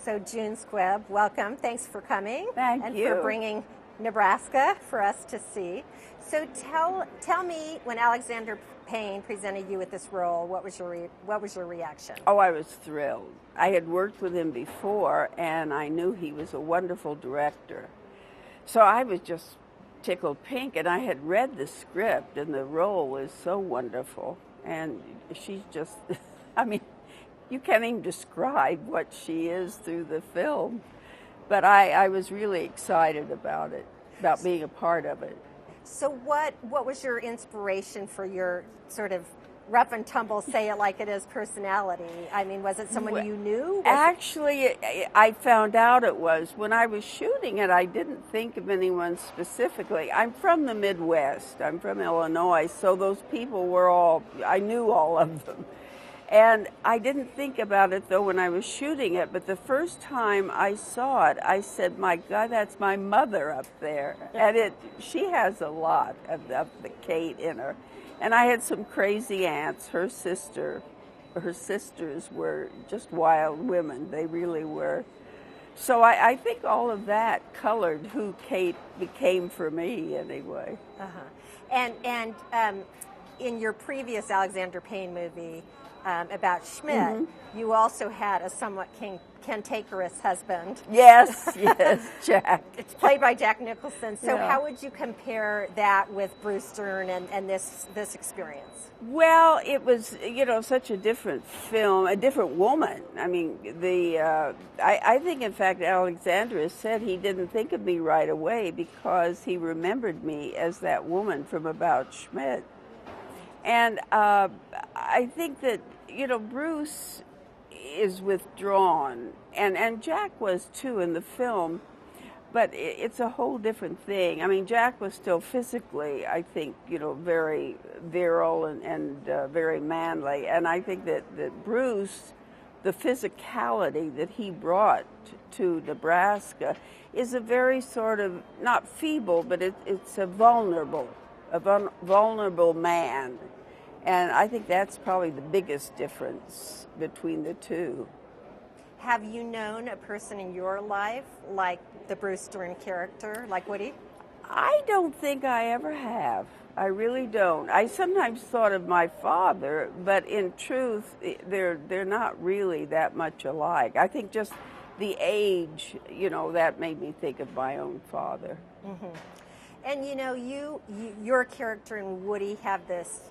So June Squibb, welcome. Thanks for coming. Thank you. And for bringing Nebraska for us to see. So tell me, when Alexander Payne presented you with this role, what was your reaction? Oh, I was thrilled. I had worked with him before, and I knew he was a wonderful director. So I was just tickled pink, and I had read the script, and the role was so wonderful. And she's just, I mean, you can't even describe what she is through the film. But I was really excited about it, about being a part of it. So what was your inspiration for your sort of rough and tumble, say it like it is personality? I mean, was it someone you knew? Actually, I found out it was. When I was shooting it, I didn't think of anyone specifically. I'm from the Midwest. I'm from Illinois, so those people I knew all of them. And I didn't think about it, though, when I was shooting it, but the first time I saw it, I said, my God, that's my mother up there. And she has a lot of the Kate in her. And I had some crazy aunts. Her sisters were just wild women. They really were. So I think all of that colored who Kate became for me, anyway. Uh-huh. And in your previous Alexander Payne movie, about Schmidt, you also had a somewhat cantankerous husband. Yes, Jack. It's played by Jack Nicholson. So Yeah. How would you compare that with Bruce Dern and this experience? Well, it was, such a different film, a different woman. I mean, I think, in fact, Alexander has said he didn't think of me right away because he remembered me as that woman from About Schmidt. And I think that, Bruce is withdrawn, and Jack was too in the film, but it's a whole different thing. I mean, Jack was still physically, I think, very virile and very manly, and I think that Bruce, the physicality that he brought to Nebraska is a very sort of, not feeble, but it's a vulnerable man. And I think that's probably the biggest difference between the two. Have you known a person in your life like the Bruce Dern character, like Woody? I don't think I ever have. I really don't. I sometimes thought of my father, but in truth, they're not really that much alike. I think just the age, that made me think of my own father. Mm-hmm. And your character and Woody have this,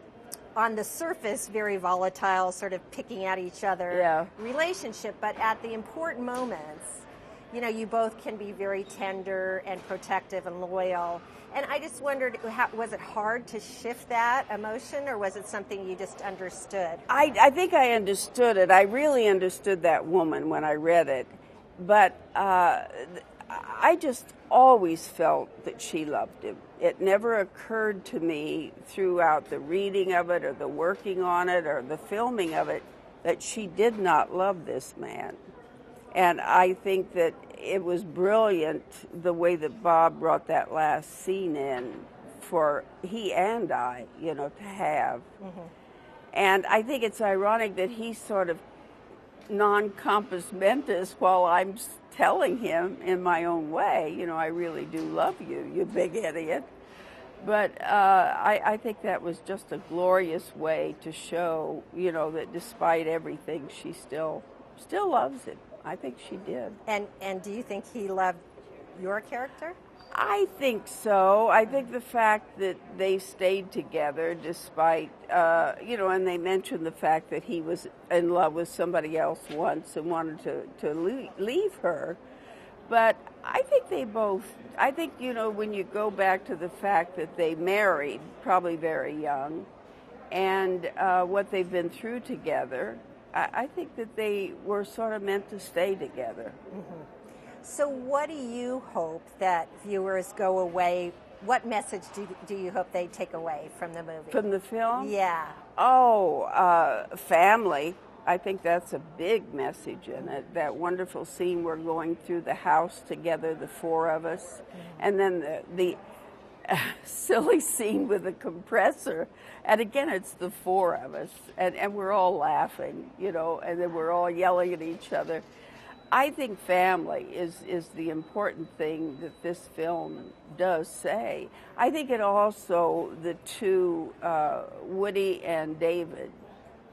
on the surface, very volatile, sort of picking at each other relationship, but at the important moments, you both can be very tender and protective and loyal. And I just wondered, was it hard to shift that emotion, or was it something you just understood? I think I understood it. I really understood that woman when I read it, but I just always felt that she loved him. It never occurred to me throughout the reading of it or the working on it or the filming of it that she did not love this man. And I think that it was brilliant the way that Bob brought that last scene in for he and I, to have. Mm-hmm. And I think it's ironic that he's sort of non-compos mentis while I'm telling him in my own way, I really do love you, you big idiot. But I think that was just a glorious way to show, that despite everything, she still loves him. I think she did. And do you think he loved your character? I think so. I think the fact that they stayed together despite, and they mentioned the fact that he was in love with somebody else once and wanted to leave her. But I think when you go back to the fact that they married, probably very young, and what they've been through together, I think that they were sort of meant to stay together. Mm-hmm. So what do you hope that viewers go away, what message do you hope they take away from the movie? From the film? Yeah. Family. I think that's a big message in it. That wonderful scene we're going through the house together, the four of us, and then the silly scene with the compressor. And again, it's the four of us, and we're all laughing, and then we're all yelling at each other. I think family is the important thing that this film does say. I think it also, the two, Woody and David,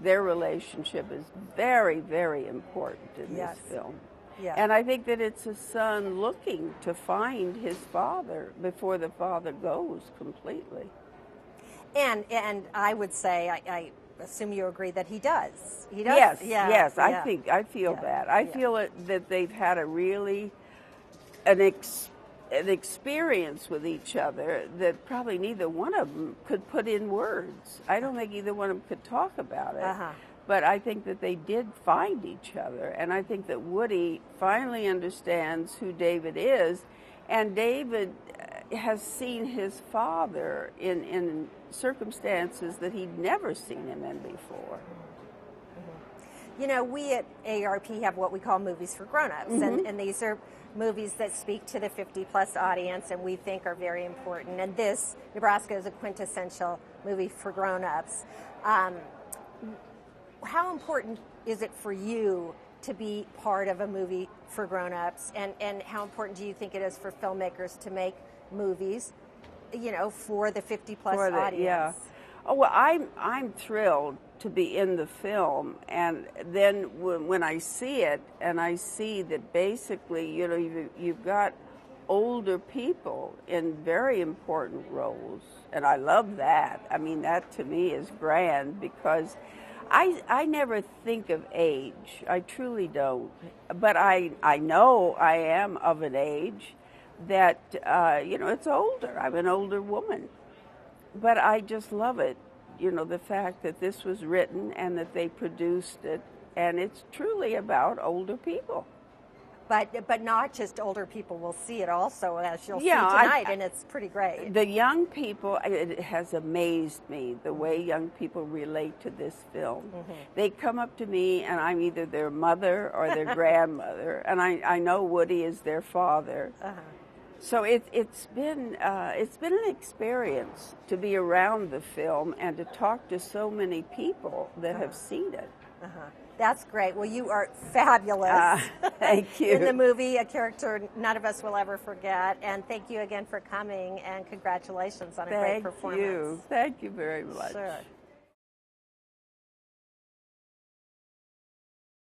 their relationship is very, very important in this film. Yeah. And I think that it's a son looking to find his father before the father goes completely. And I would say, I assume you agree that he does. He does. Yes, yeah, yes. yeah. I feel that. I feel that they've had an experience with each other that probably neither one of them could put in words. I don't think either one of them could talk about it. But I think that they did find each other, and I think that Woody finally understands who David is, and David has seen his father in circumstances that he'd never seen him in before. You know, we at AARP have what we call Movies for Grownups, and these are movies that speak to the 50-plus audience and we think are very important. And this, Nebraska, is a quintessential movie for grownups. How important is it for you to be part of a movie for grownups, and how important do you think it is for filmmakers to make movies, you know, for the 50-plus audience? Yeah. Oh, well, I'm thrilled to be in the film, and then when I see it, and I see that basically, you know, you've got older people in very important roles, and I love that. I mean, that to me is grand, because I never think of age. I truly don't. But I know I am of an age that, you know, it's older. I'm an older woman. But I just love it, you know, the fact that this was written and that they produced it. And it's truly about older people. But not just older people will see it also, as you'll see tonight, and it's pretty great. The young people, it has amazed me, the way young people relate to this film. They come up to me, and I'm either their mother or their grandmother, and I know Woody is their father. So it's been an experience to be around the film and to talk to so many people that have seen it. That's great. Well, you are fabulous. Thank you. In the movie, a character none of us will ever forget. And thank you again for coming, and congratulations on a great performance. Thank you. Thank you very much. Sure.